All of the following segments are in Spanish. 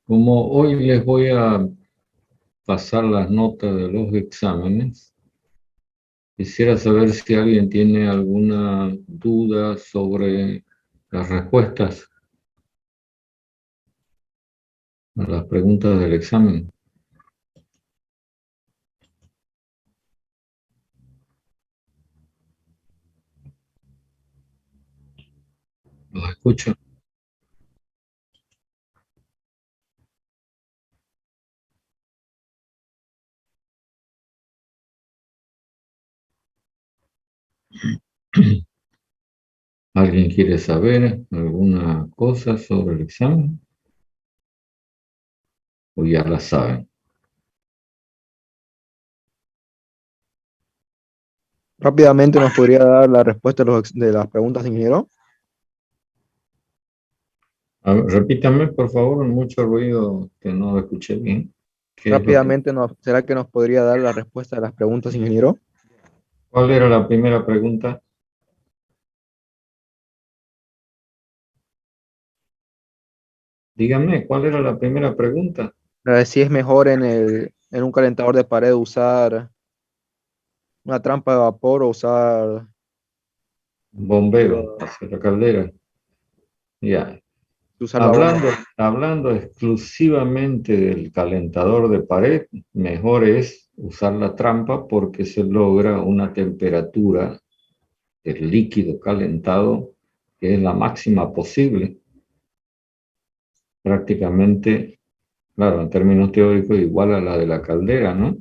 Como hoy les voy a pasar las notas de los exámenes, quisiera saber si alguien tiene alguna duda sobre las respuestas a las preguntas del examen. ¿Los escucho? ¿Alguien quiere saber alguna cosa sobre el examen? ¿O ya la saben? Rápidamente nos podría dar la respuesta de las preguntas, ingeniero. A ver, repítame, por favor, mucho ruido que no lo escuché bien. ¿Qué es lo que... ¿Será que nos podría dar la respuesta de las preguntas, ingeniero? ¿Cuál era la primera pregunta? Dígame, ¿cuál era la primera pregunta? Si es mejor en un calentador de pared usar una trampa de vapor o usar Bombeo líquido, hacia la caldera. Ya. usar la bomba. Hablando exclusivamente del calentador de pared, mejor es usar la trampa porque se logra una temperatura del líquido calentado que es la máxima posible. Prácticamente, claro, en términos teóricos, igual a la de la caldera, ¿no?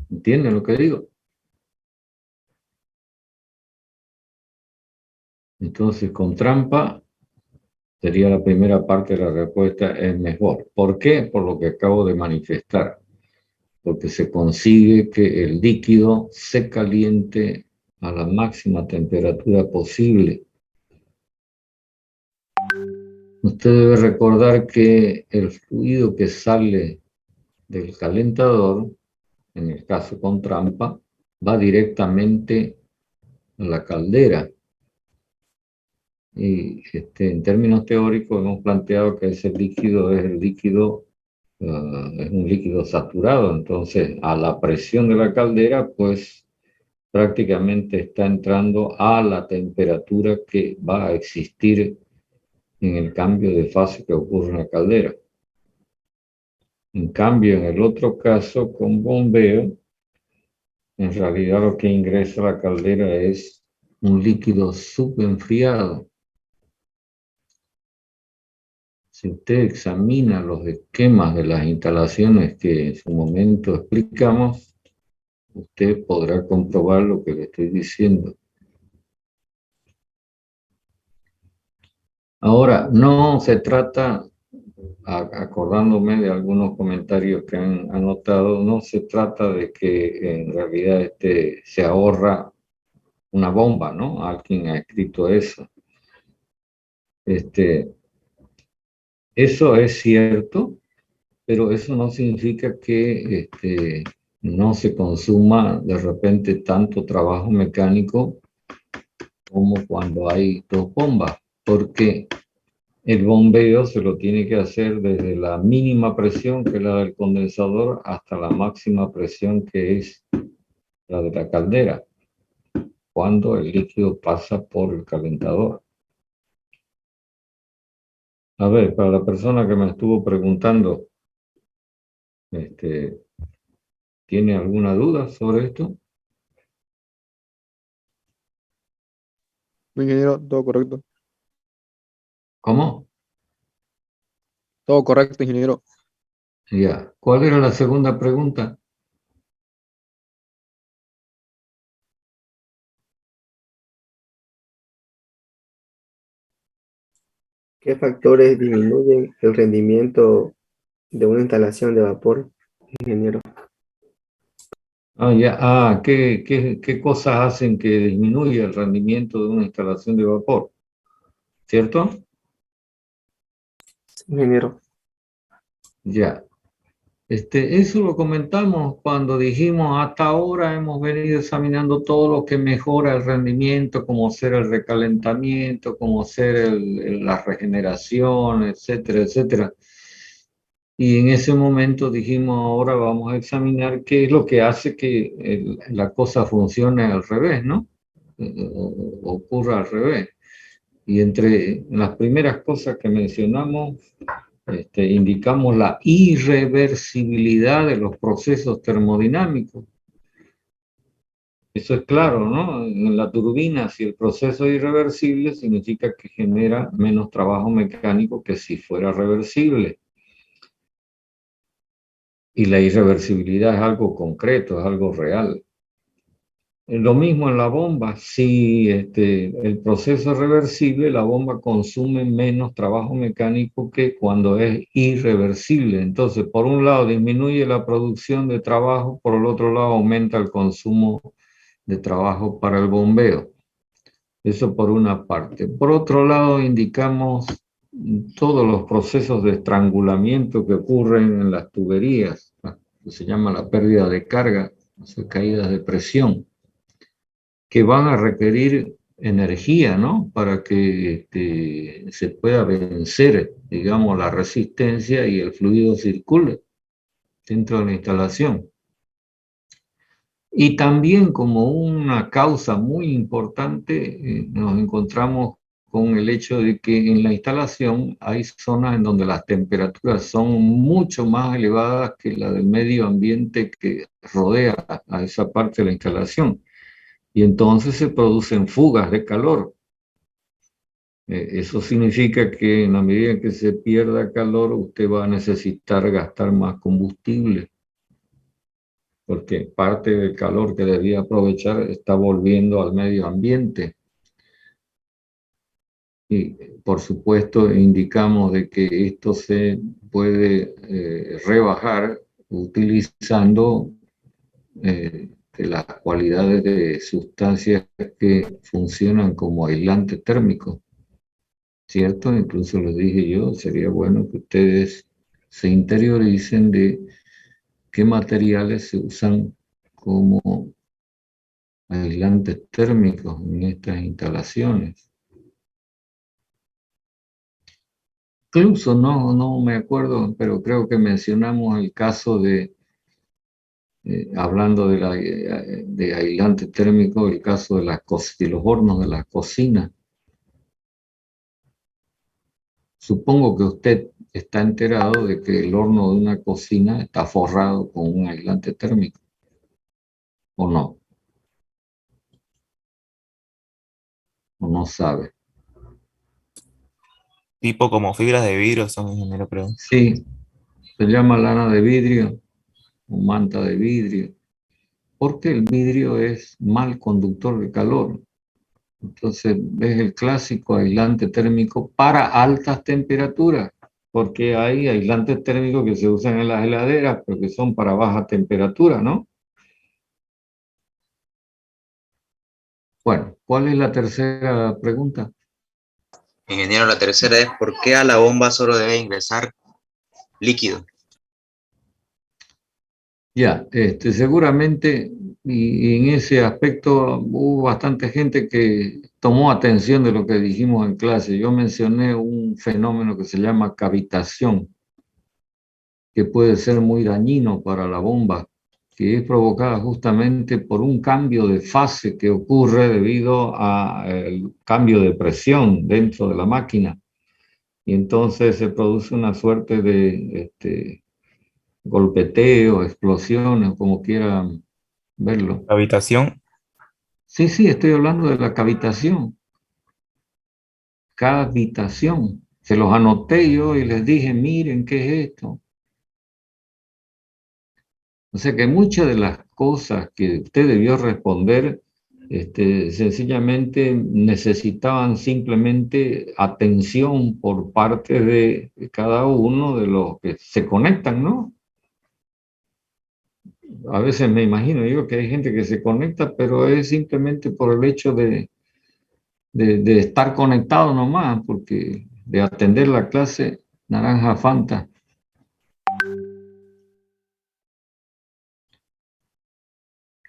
¿Entienden lo que digo? Entonces, con trampa sería la primera parte de la respuesta, es mejor. ¿Por qué? Por lo que acabo de manifestar. Porque se consigue que el líquido se caliente a la máxima temperatura posible. Usted debe recordar que el fluido que sale del calentador, en el caso con trampa, va directamente a la caldera. Y en términos teóricos hemos planteado que ese líquido es es un líquido saturado. Entonces, a la presión de la caldera, pues prácticamente está entrando a la temperatura que va a existir en el cambio de fase que ocurre en la caldera. En cambio, en el otro caso, con bombeo, en realidad lo que ingresa a la caldera es un líquido subenfriado. Si usted examina los esquemas de las instalaciones que en su momento explicamos, usted podrá comprobar lo que le estoy diciendo. Ahora, no se trata, acordándome de algunos comentarios que han anotado, no se trata de que en realidad se ahorra una bomba, ¿no? Alguien ha escrito eso. Eso es cierto, pero eso no significa que no se consuma de repente tanto trabajo mecánico como cuando hay dos bombas, porque el bombeo se lo tiene que hacer desde la mínima presión, que es la del condensador, hasta la máxima presión, que es la de la caldera, cuando el líquido pasa por el calentador. A ver, para la persona que me estuvo preguntando, este, ¿tiene alguna duda sobre esto? Ingeniero, todo correcto. ¿Cómo? Todo correcto, ingeniero. Ya. ¿Cuál era la segunda pregunta? ¿Qué factores disminuyen el rendimiento de una instalación de vapor, ingeniero? Ah, ya. Ah, ¿qué cosas hacen que disminuya el rendimiento de una instalación de vapor? ¿Cierto? Ingeniero. Ya. Eso lo comentamos cuando dijimos hasta ahora hemos venido examinando todo lo que mejora el rendimiento, como ser el recalentamiento, como ser la regeneración, etcétera, etcétera. Y en ese momento dijimos, ahora vamos a examinar qué es lo que hace que la cosa funcione al revés, ¿no? Ocurra al revés. Y entre las primeras cosas que mencionamos, indicamos la irreversibilidad de los procesos termodinámicos. Eso es claro, ¿no? En la turbina, si el proceso es irreversible, significa que genera menos trabajo mecánico que si fuera reversible. Y la irreversibilidad es algo concreto, es algo real. Lo mismo en la bomba, si el proceso es reversible, la bomba consume menos trabajo mecánico que cuando es irreversible. Entonces, por un lado disminuye la producción de trabajo, por el otro lado aumenta el consumo de trabajo para el bombeo. Eso por una parte. Por otro lado, indicamos todos los procesos de estrangulamiento que ocurren en las tuberías, que se llama la pérdida de carga, o caídas de presión, que van a requerir energía, ¿no? Para que se pueda vencer, digamos, la resistencia y el fluido circule dentro de la instalación. Y también como una causa muy importante, nos encontramos con el hecho de que en la instalación hay zonas en donde las temperaturas son mucho más elevadas que la del medio ambiente que rodea a esa parte de la instalación. Y entonces se producen fugas de calor. Eso significa que en la medida que se pierda calor, usted va a necesitar gastar más combustible, porque parte del calor que debía aprovechar está volviendo al medio ambiente. Y por supuesto indicamos de que esto se puede rebajar utilizando de las cualidades de sustancias que funcionan como aislantes térmicos, ¿cierto? Incluso les dije yo, sería bueno que ustedes se interioricen de qué materiales se usan como aislantes térmicos en estas instalaciones. Incluso no me acuerdo, pero creo que mencionamos el caso de, hablando de aislantes térmicos, el caso de los hornos de las cocinas. Supongo que usted está enterado de que el horno de una cocina está forrado con un aislante térmico, ¿o no? ¿O no sabe? Tipo como fibras de vidrio son, ingeniero, creo. Sí, se llama lana de vidrio o manta de vidrio, porque el vidrio es mal conductor de calor. Entonces es el clásico aislante térmico para altas temperaturas, porque hay aislantes térmicos que se usan en las heladeras, pero que son para baja temperatura, ¿no? Bueno, ¿cuál es la tercera pregunta? Ingeniero, la tercera es ¿por qué a la bomba solo debe ingresar líquido? Ya, seguramente, y en ese aspecto hubo bastante gente que tomó atención de lo que dijimos en clase. Yo mencioné un fenómeno que se llama cavitación, que puede ser muy dañino para la bomba, que es provocada justamente por un cambio de fase que ocurre debido al cambio de presión dentro de la máquina. Y entonces se produce una suerte de golpeteo, explosiones, como quieran verlo. Habitación. Sí, sí, estoy hablando de la cavitación. Cavitación. Se los anoté yo y les dije, miren, ¿qué es esto? O sea que muchas de las cosas que usted debió responder, sencillamente necesitaban simplemente atención por parte de cada uno de los que se conectan, ¿no? A veces me imagino yo que hay gente que se conecta, pero es simplemente por el hecho de estar conectado nomás, porque de atender la clase, naranja Fanta.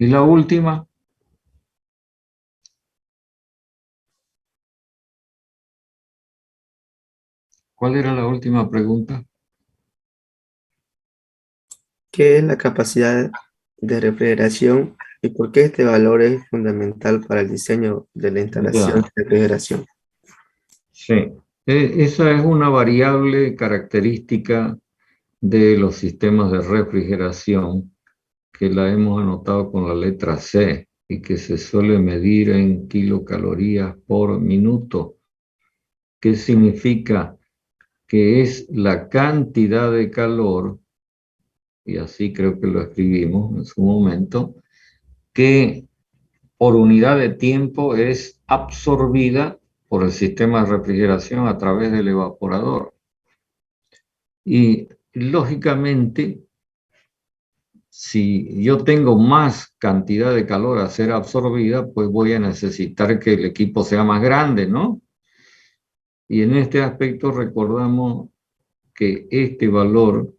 Y la última. ¿Cuál era la última pregunta? ¿Qué es la capacidad de refrigeración y por qué este valor es fundamental para el diseño de la instalación Ya, de refrigeración? sí. Esa es una variable característica de los sistemas de refrigeración que la hemos anotado con la letra C y que se suele medir en kilocalorías por minuto. ¿Qué significa? Que es la cantidad de calor, y así creo que lo escribimos en su momento, que por unidad de tiempo es absorbida por el sistema de refrigeración a través del evaporador. Y lógicamente, si yo tengo más cantidad de calor a ser absorbida, pues voy a necesitar que el equipo sea más grande, ¿no? Y en este aspecto recordamos que este valor,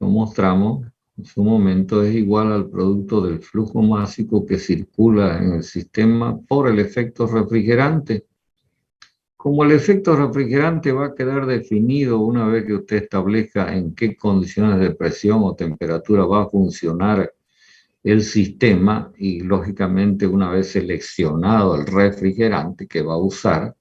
lo mostramos en su momento, es igual al producto del flujo másico que circula en el sistema por el efecto refrigerante. Como el efecto refrigerante va a quedar definido una vez que usted establezca en qué condiciones de presión o temperatura va a funcionar el sistema y lógicamente una vez seleccionado el refrigerante que va a usar,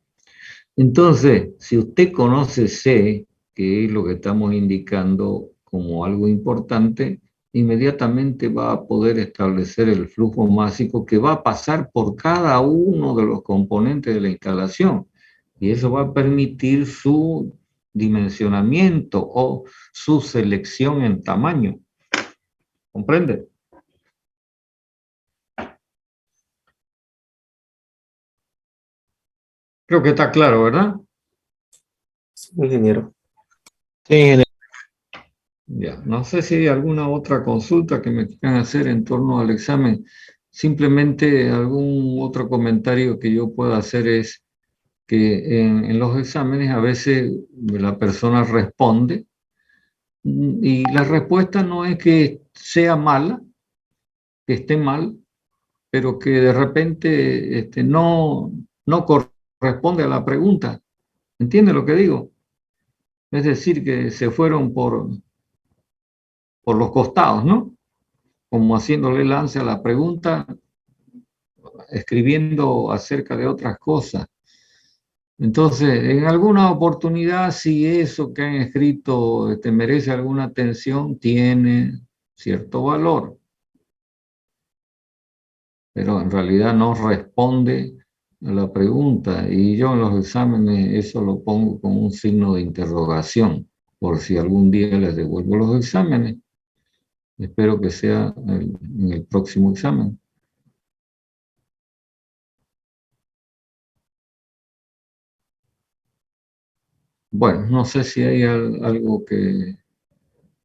entonces si usted conoce C, que es lo que estamos indicando como algo importante, inmediatamente va a poder establecer el flujo másico que va a pasar por cada uno de los componentes de la instalación. Y eso va a permitir su dimensionamiento o su selección en tamaño. ¿Comprende? Creo que está claro, ¿verdad? Sí, ingeniero. Sí, ingeniero. Ya, no sé si hay alguna otra consulta que me quieran hacer en torno al examen. Simplemente algún otro comentario que yo pueda hacer es que en los exámenes a veces la persona responde y la respuesta no es que sea mala, que esté mal, pero que de repente no corresponde a la pregunta. ¿Entiende lo que digo? Es decir, que se fueron por los costados, ¿no? Como haciéndole lance a la pregunta, escribiendo acerca de otras cosas. Entonces, en alguna oportunidad, si eso que han escrito merece alguna atención, tiene cierto valor, pero en realidad no responde a la pregunta. Y yo en los exámenes eso lo pongo como un signo de interrogación, por si algún día les devuelvo los exámenes. Espero que sea en el próximo examen. Bueno, no sé si hay algo que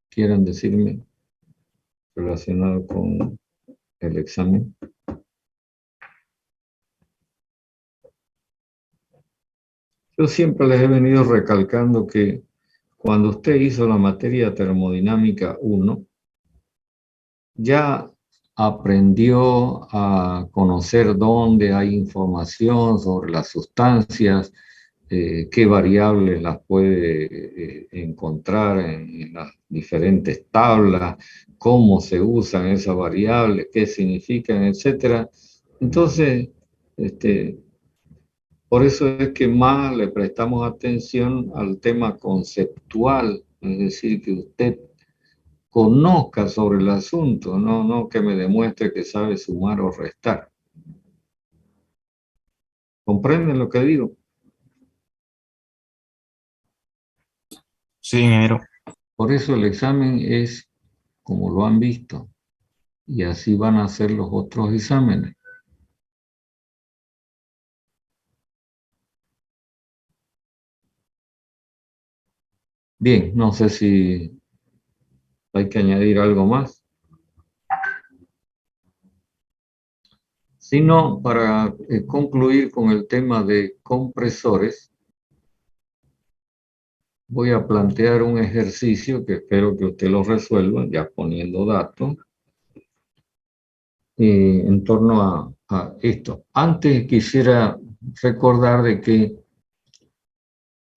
quieran decirme relacionado con el examen. Yo siempre les he venido recalcando que cuando usted hizo la materia termodinámica 1, ya aprendió a conocer dónde hay información sobre las sustancias, qué variables las puede encontrar en las diferentes tablas, cómo se usan esas variables, qué significan, etcétera. Entonces, por eso es que más le prestamos atención al tema conceptual, es decir, que usted conozca sobre el asunto, no que me demuestre que sabe sumar o restar. ¿Comprenden lo que digo? Sí, ingeniero. Por eso el examen es como lo han visto, y así van a ser los otros exámenes. Bien, no sé si hay que añadir algo más. Si no, para concluir con el tema de compresores, voy a plantear un ejercicio que espero que usted lo resuelva, ya poniendo datos. en torno a esto. Antes quisiera recordar de que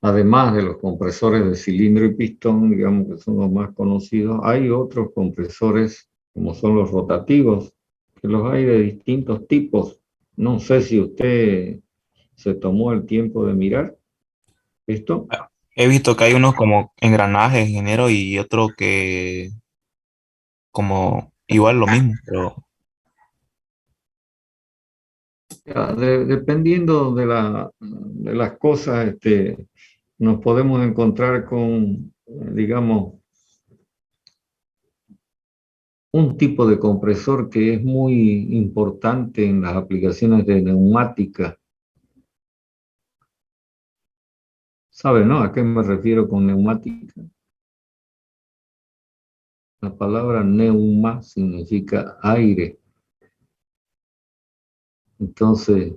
además de los compresores de cilindro y pistón, digamos que son los más conocidos, hay otros compresores como son los rotativos, que los hay de distintos tipos. No sé si usted se tomó el tiempo de mirar esto. He visto que hay unos como engranajes, ingeniero, y otro que como igual lo mismo, pero Dependiendo de las cosas, nos podemos encontrar con, digamos, un tipo de compresor que es muy importante en las aplicaciones de neumática. ¿Sabe, no? ¿A qué me refiero con neumática? La palabra neuma significa aire. Entonces,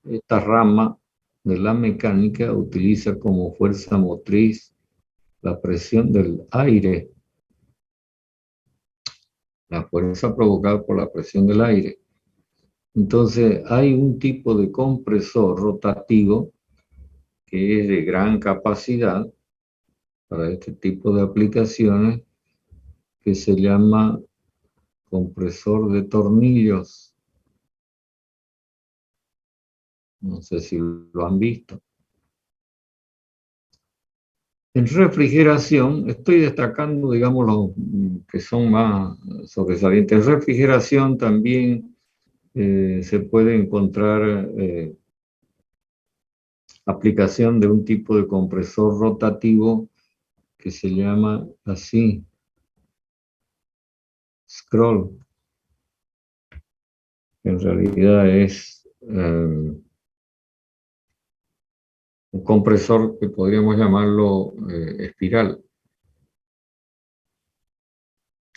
esta rama de la mecánica utiliza como fuerza motriz la presión del aire, la fuerza provocada por la presión del aire. Entonces, hay un tipo de compresor rotativo que es de gran capacidad para este tipo de aplicaciones, que se llama compresor de tornillos. No sé si lo han visto. En refrigeración, estoy destacando, digamos, los que son más sobresalientes. En refrigeración también se puede encontrar aplicación de un tipo de compresor rotativo que se llama así, scroll. En realidad es un compresor que podríamos llamarlo espiral.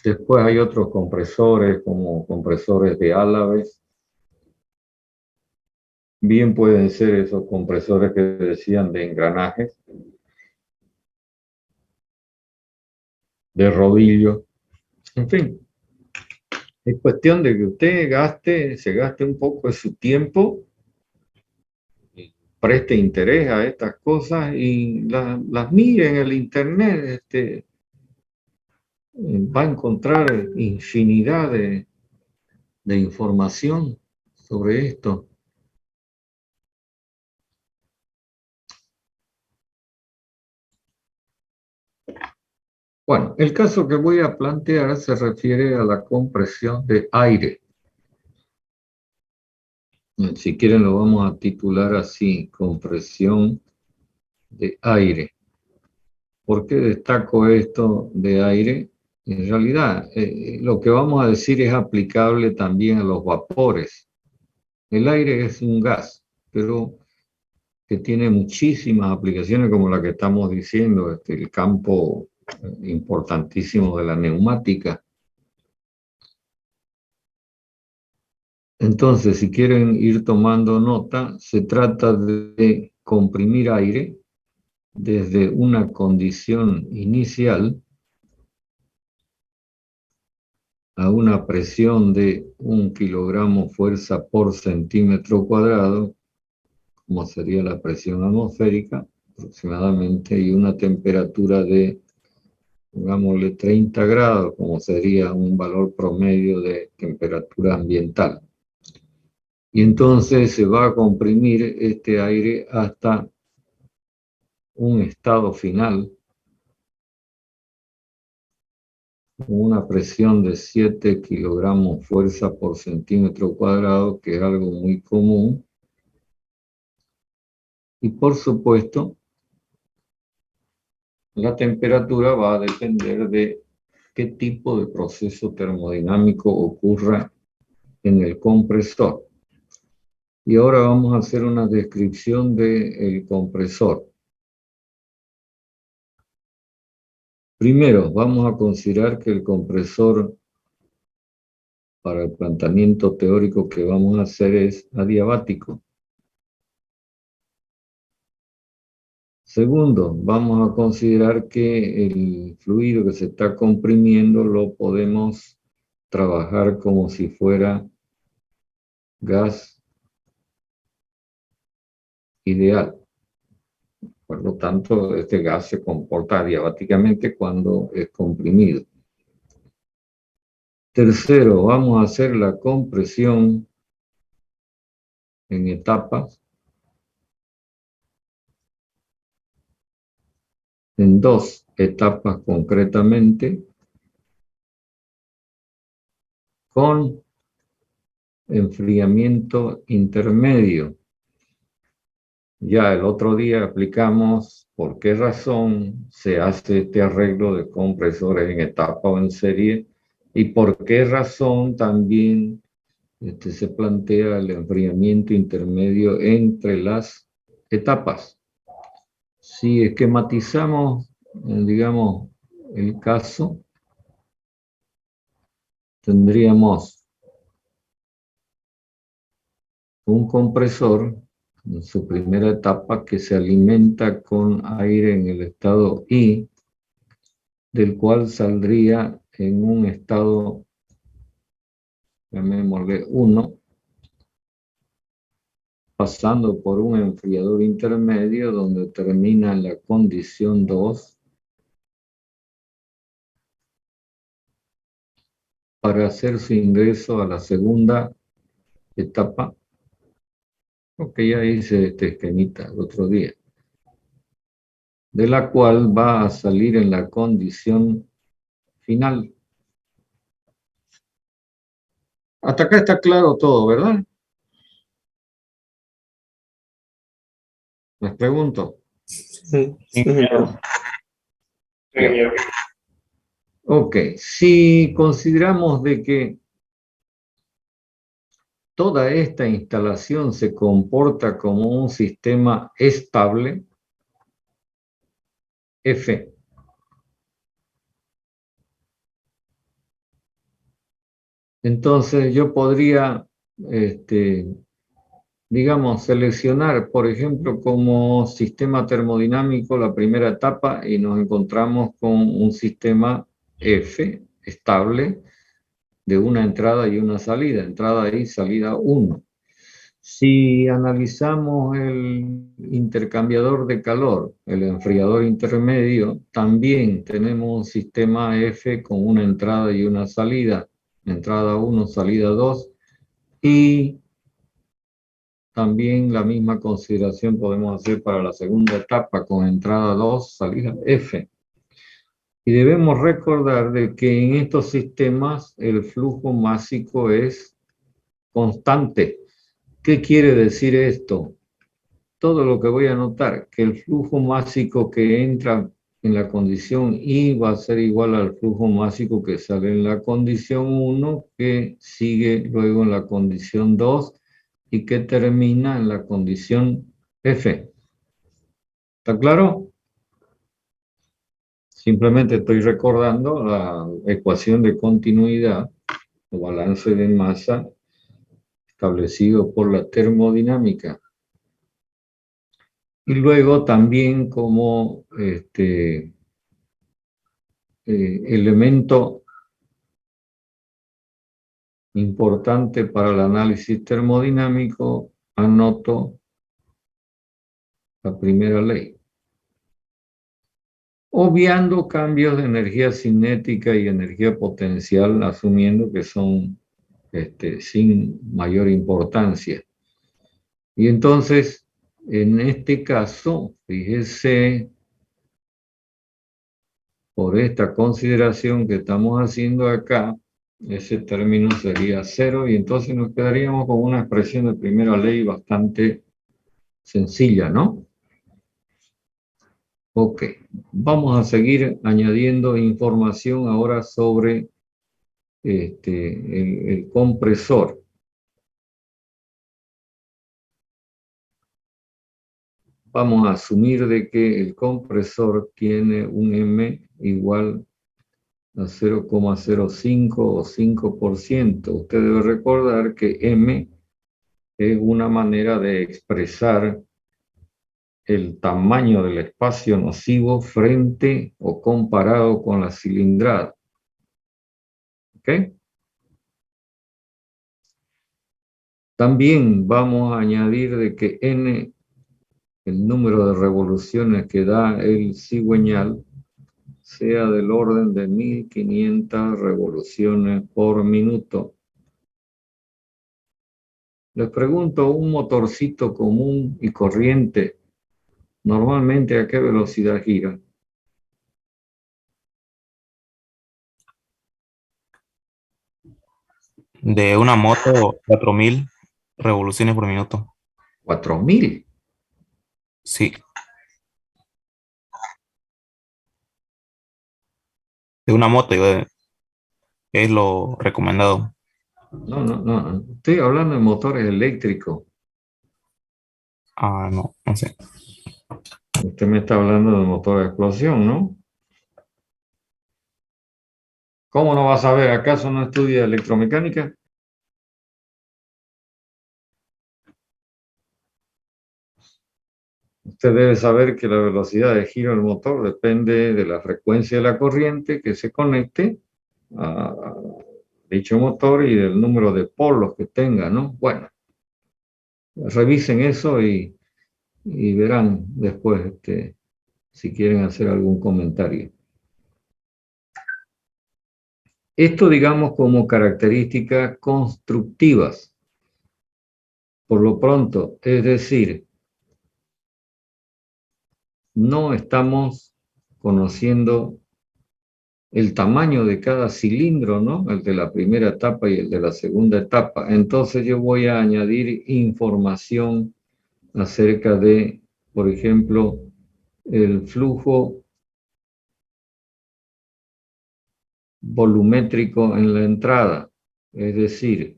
Después hay otros compresores como compresores de Álaves. Bien pueden ser esos compresores que decían de engranajes, de rodillo. En fin, es cuestión de que usted se gaste un poco de su tiempo, preste interés a estas cosas y las mire en el internet. Va a encontrar infinidad de información sobre esto. Bueno, el caso que voy a plantear se refiere a la compresión de aire. Si quieren lo vamos a titular así, compresión de aire. ¿Por qué destaco esto de aire? En realidad, lo que vamos a decir es aplicable también a los vapores. El aire es un gas, pero que tiene muchísimas aplicaciones como la que estamos diciendo, el campo importantísimo de la neumática. Entonces, si quieren ir tomando nota, se trata de comprimir aire desde una condición inicial a una presión de 1 kilogramo fuerza por centímetro cuadrado, como sería la presión atmosférica aproximadamente, y una temperatura de, pongámosle, 30 grados, como sería un valor promedio de temperatura ambiental. Y entonces se va a comprimir este aire hasta un estado final con una presión de 7 kilogramos fuerza por centímetro cuadrado, que es algo muy común. Y por supuesto, la temperatura va a depender de qué tipo de proceso termodinámico ocurra en el compresor. Y ahora vamos a hacer una descripción del compresor. Primero, vamos a considerar que el compresor para el planteamiento teórico que vamos a hacer es adiabático. Segundo, vamos a considerar que el fluido que se está comprimiendo lo podemos trabajar como si fuera gas ideal. Por lo tanto, este gas se comporta adiabáticamente cuando es comprimido. Tercero, vamos a hacer la compresión en etapas, en 2 etapas concretamente, con enfriamiento intermedio. Ya el otro día explicamos por qué razón se hace este arreglo de compresores en etapa o en serie y por qué razón también se plantea el enfriamiento intermedio entre las etapas. Si esquematizamos, digamos, el caso, tendríamos un compresor en su primera etapa que se alimenta con aire en el estado I, del cual saldría en un estado, llamémosle 1, pasando por un enfriador intermedio donde termina en la condición 2, para hacer su ingreso a la segunda etapa, porque ya hice este esquemita el otro día, de la cual va a salir en la condición final. Hasta acá está claro todo, ¿verdad? Les pregunto. Sí, ingeniero. Ya. Ok, si consideramos de que toda esta instalación se comporta como un sistema estable, F, entonces yo podría, digamos, seleccionar, por ejemplo, como sistema termodinámico la primera etapa y nos encontramos con un sistema F estable de una entrada y una salida, entrada y salida 1. Si analizamos el intercambiador de calor, el enfriador intermedio, también tenemos un sistema F con una entrada y una salida, entrada 1, salida 2, y también la misma consideración podemos hacer para la segunda etapa con entrada 2, salida F. Y debemos recordar de que en estos sistemas el flujo másico es constante. ¿Qué quiere decir esto? Todo lo que voy a anotar, que el flujo másico que entra en la condición I va a ser igual al flujo másico que sale en la condición 1, que sigue luego en la condición 2 y que termina en la condición F. ¿Está claro? Simplemente estoy recordando la ecuación de continuidad o balance de masa establecido por la termodinámica. Y luego también como elemento importante para el análisis termodinámico, anoto la primera ley. Obviando cambios de energía cinética y energía potencial, asumiendo que son sin mayor importancia. Y entonces, en este caso, fíjese, por esta consideración que estamos haciendo acá, ese término sería 0 y entonces nos quedaríamos con una expresión de primera ley bastante sencilla, ¿no? Ok, vamos a seguir añadiendo información ahora sobre el compresor. Vamos a asumir de que el compresor tiene un M igual a 0,05 o 5%. Usted debe recordar que M es una manera de expresar el tamaño del espacio nocivo frente o comparado con la cilindrada. ¿Ok? También vamos a añadir de que n, el número de revoluciones que da el cigüeñal, sea del orden de 1500 revoluciones por minuto. Les pregunto, un motorcito común y corriente, ¿normalmente a qué velocidad gira? De una moto, 4000 revoluciones por minuto. 4000. Sí, de una moto, es lo recomendado. No. Estoy hablando de motores eléctricos. Ah, no, no sé. Usted me está hablando de motor de explosión, ¿no? ¿Cómo no va a saber? ¿Acaso no estudia electromecánica? Usted debe saber que la velocidad de giro del motor depende de la frecuencia de la corriente que se conecte a dicho motor y del número de polos que tenga, ¿no? Bueno, revisen eso y verán después si quieren hacer algún comentario. Esto, digamos, como características constructivas. Por lo pronto, es decir, no estamos conociendo el tamaño de cada cilindro, ¿no? El de la primera etapa y el de la segunda etapa. Entonces yo voy a añadir información acerca de, por ejemplo, el flujo volumétrico en la entrada. Es decir,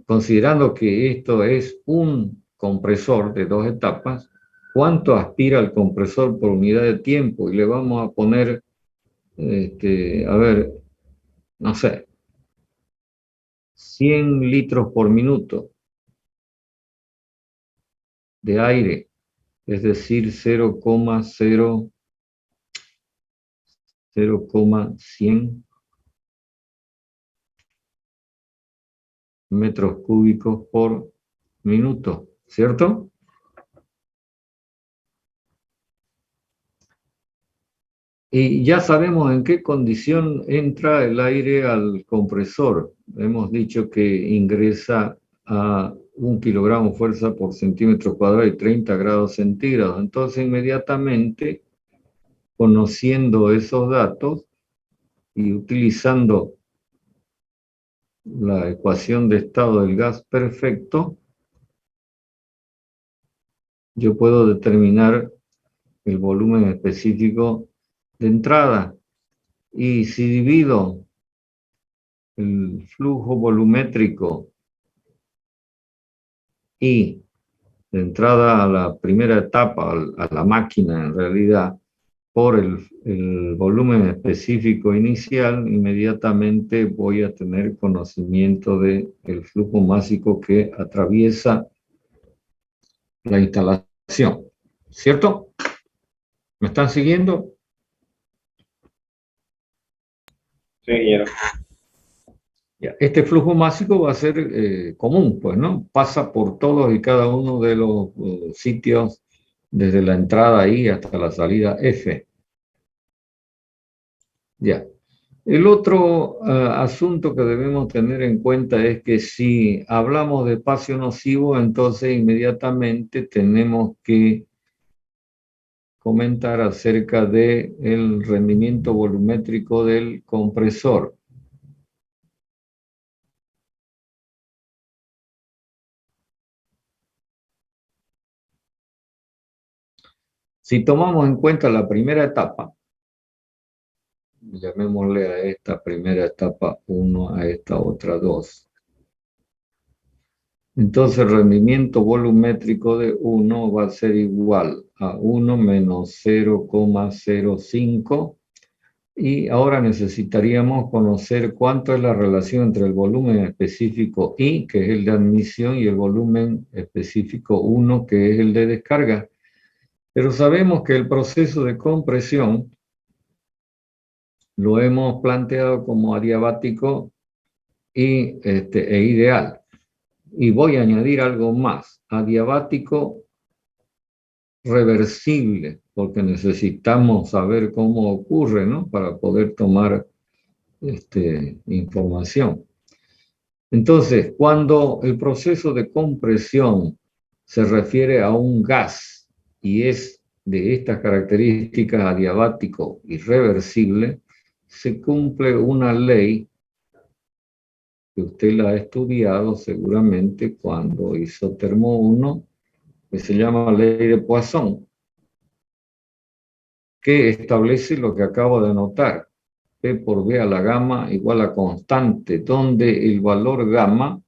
considerando que esto es un compresor de 2 etapas, ¿cuánto aspira el compresor por unidad de tiempo? Y le vamos a poner, a ver, no sé, 100 litros por minuto de aire, es decir, 0,100 metros cúbicos por minuto, ¿cierto? Y ya sabemos en qué condición entra el aire al compresor. Hemos dicho que ingresa a 1 kilogramo fuerza por centímetro cuadrado y 30 grados centígrados. Entonces, inmediatamente, conociendo esos datos y utilizando la ecuación de estado del gas perfecto, yo puedo determinar el volumen específico de entrada. Y si divido el flujo volumétrico y de entrada a la primera etapa, a la máquina en realidad, por el volumen específico inicial, inmediatamente voy a tener conocimiento del flujo másico que atraviesa la instalación. ¿Cierto? ¿Me están siguiendo? Sí, ingeniero. Ya, este flujo másico va a ser común, pues, ¿no? Pasa por todos y cada uno de los sitios, desde la entrada I hasta la salida F. Ya. El otro asunto que debemos tener en cuenta es que si hablamos de espacio nocivo, entonces inmediatamente tenemos que comentar acerca del rendimiento volumétrico del compresor. Si tomamos en cuenta la primera etapa, llamémosle a esta primera etapa 1, a esta otra 2. Entonces el rendimiento volumétrico de 1 va a ser igual a 1 menos 0,05. Y ahora necesitaríamos conocer cuánto es la relación entre el volumen específico I, que es el de admisión, y el volumen específico 1, que es el de descarga. Pero sabemos que el proceso de compresión lo hemos planteado como adiabático e ideal. Y voy a añadir algo más, adiabático reversible, porque necesitamos saber cómo ocurre, ¿no? Para poder tomar información. Entonces, cuando el proceso de compresión se refiere a un gas y es de estas características adiabático y reversible, se cumple una ley que usted la ha estudiado seguramente cuando hizo Termo 1, que se llama ley de Poisson, que establece lo que acabo de anotar. P por B a la gamma igual a constante, donde el valor gamma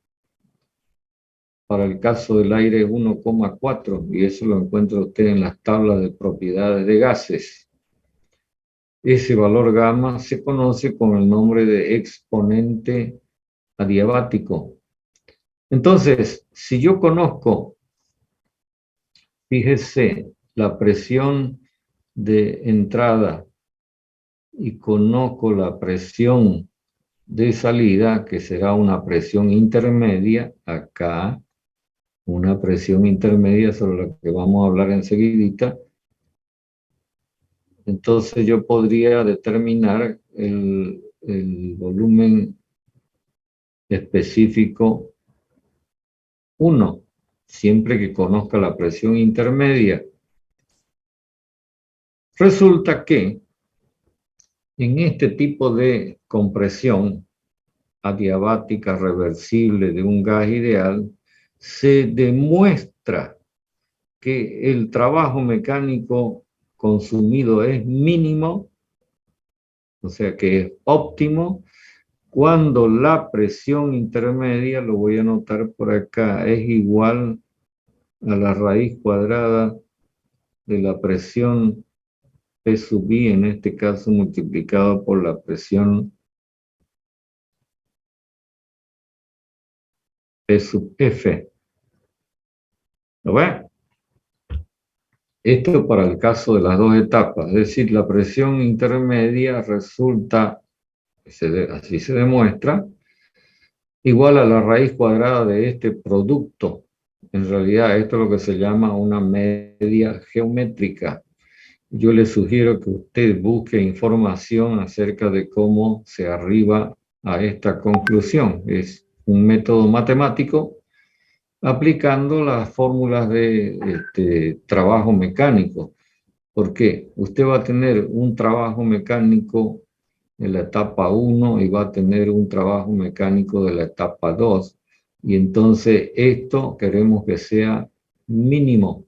para el caso del aire es 1,4, y eso lo encuentra usted en las tablas de propiedades de gases. Ese valor gamma se conoce con el nombre de exponente adiabático. Entonces, si yo conozco, fíjese, la presión de entrada y conozco la presión de salida, que será una presión intermedia, acá, una presión intermedia sobre la que vamos a hablar enseguidita, entonces yo podría determinar el volumen específico 1, siempre que conozca la presión intermedia. Resulta que en este tipo de compresión adiabática reversible de un gas ideal, se demuestra que el trabajo mecánico consumido es mínimo, o sea que es óptimo, cuando la presión intermedia, lo voy a anotar por acá, es igual a la raíz cuadrada de la presión P sub I, en este caso multiplicado por la presión P sub F. ¿Lo ven? Esto para el caso de las dos etapas, es decir, la presión intermedia resulta, así se demuestra, igual a la raíz cuadrada de este producto. En realidad esto es lo que se llama una media geométrica. Yo le sugiero que usted busque información acerca de cómo se arriba a esta conclusión. Es un método matemático aplicando las fórmulas de trabajo mecánico. Porque usted va a tener un trabajo mecánico en la etapa 1 y va a tener un trabajo mecánico de la etapa 2. Y entonces esto queremos que sea mínimo.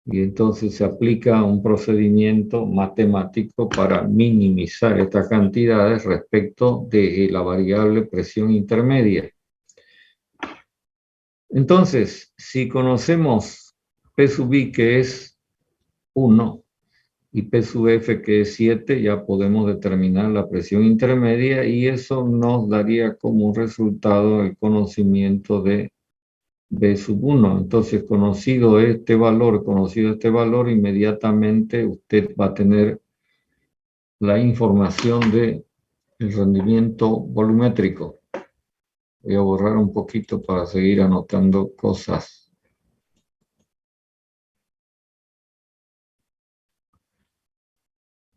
Y entonces se aplica un procedimiento matemático para minimizar estas cantidades respecto de la variable presión intermedia. Entonces, si conocemos P sub I, que es 1, y P sub F, que es 7, ya podemos determinar la presión intermedia, y eso nos daría como resultado el conocimiento de B sub 1. Entonces, conocido este valor, inmediatamente usted va a tener la información del rendimiento volumétrico. Voy a borrar un poquito para seguir anotando cosas.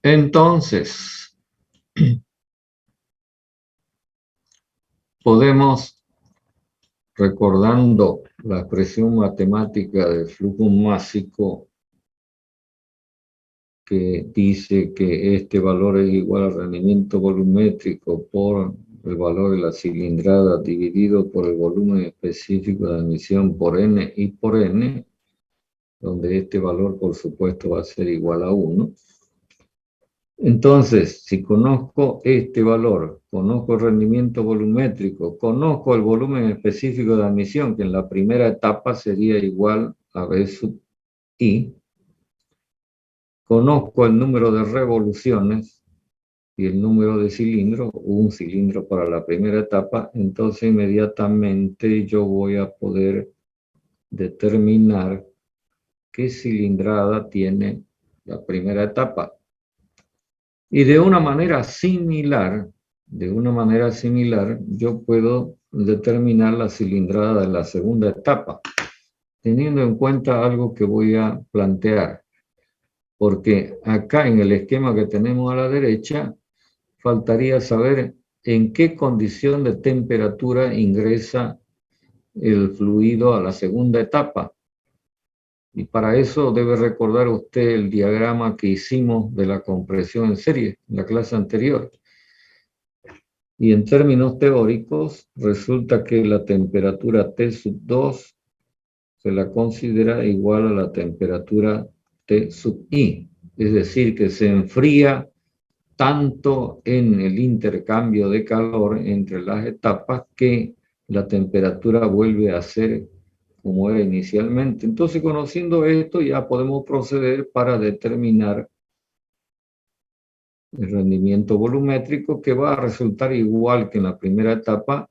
Entonces, podemos, recordando la expresión matemática del flujo másico, que dice que este valor es igual al rendimiento volumétrico por el valor de la cilindrada dividido por el volumen específico de admisión por N y por N, donde este valor, por supuesto, va a ser igual a 1. Entonces, si conozco este valor, conozco el rendimiento volumétrico, conozco el volumen específico de admisión, que en la primera etapa sería igual a B sub I, conozco el número de revoluciones y el número de cilindros, un cilindro para la primera etapa, entonces inmediatamente yo voy a poder determinar qué cilindrada tiene la primera etapa. Y de una manera similar, yo puedo determinar la cilindrada de la segunda etapa, teniendo en cuenta algo que voy a plantear. Porque acá en el esquema que tenemos a la derecha, faltaría saber en qué condición de temperatura ingresa el fluido a la segunda etapa. Y para eso debe recordar usted el diagrama que hicimos de la compresión en serie en la clase anterior. Y en términos teóricos, resulta que la temperatura T2 se la considera igual a la temperatura T(I). Es decir, que se enfría tanto en el intercambio de calor entre las etapas que la temperatura vuelve a ser como era inicialmente. Entonces, conociendo esto, ya podemos proceder para determinar el rendimiento volumétrico, que va a resultar igual que en la primera etapa,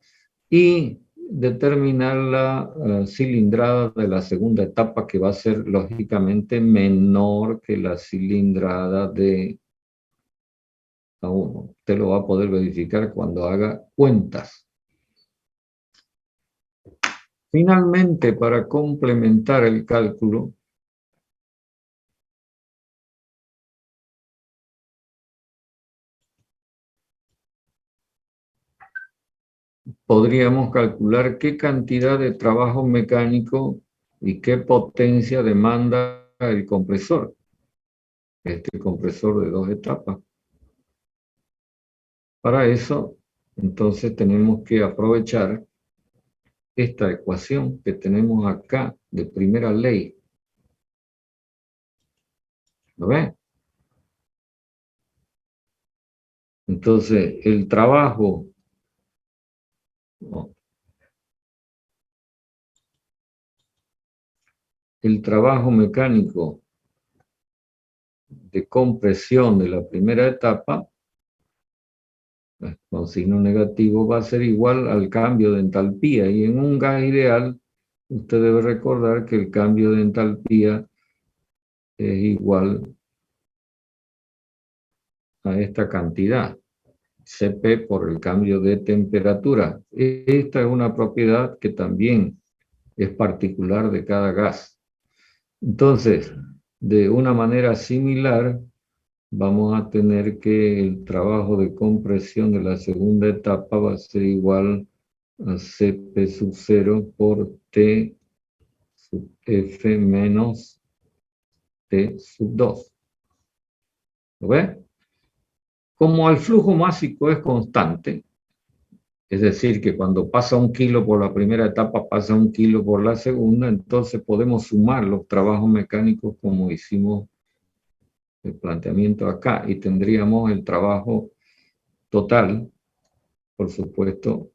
y determinar la cilindrada de la segunda etapa, que va a ser lógicamente menor que la cilindrada de A1. Usted lo va a poder verificar cuando haga cuentas. Finalmente, para complementar el cálculo, podríamos calcular qué cantidad de trabajo mecánico y qué potencia demanda el compresor. Este compresor de 2 etapas. Para eso, entonces tenemos que aprovechar esta ecuación que tenemos acá de primera ley. ¿Lo ven? Entonces, el trabajo mecánico de compresión de la primera etapa, con signo negativo, va a ser igual al cambio de entalpía. Y en un gas ideal, usted debe recordar que el cambio de entalpía es igual a esta cantidad, Cp por el cambio de temperatura. Esta es una propiedad que también es particular de cada gas. Entonces, de una manera similar, vamos a tener que el trabajo de compresión de la segunda etapa va a ser igual a Cp sub 0 por T sub F menos T sub 2. ¿Lo ve? Como el flujo másico es constante, es decir, que cuando pasa 1 kilo por la primera etapa, pasa 1 kilo por la segunda, entonces podemos sumar los trabajos mecánicos como hicimos el planteamiento acá, y tendríamos el trabajo total, por supuesto,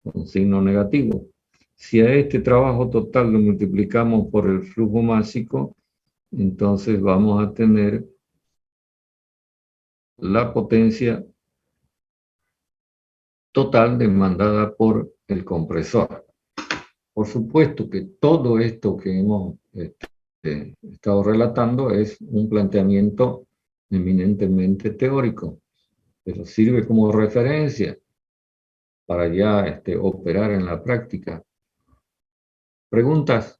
con signo negativo. Si a este trabajo total lo multiplicamos por el flujo másico, entonces vamos a tener la potencia total demandada por el compresor. Por supuesto que todo esto que hemos estado relatando es un planteamiento eminentemente teórico, pero sirve como referencia para ya operar en la práctica. ¿Preguntas?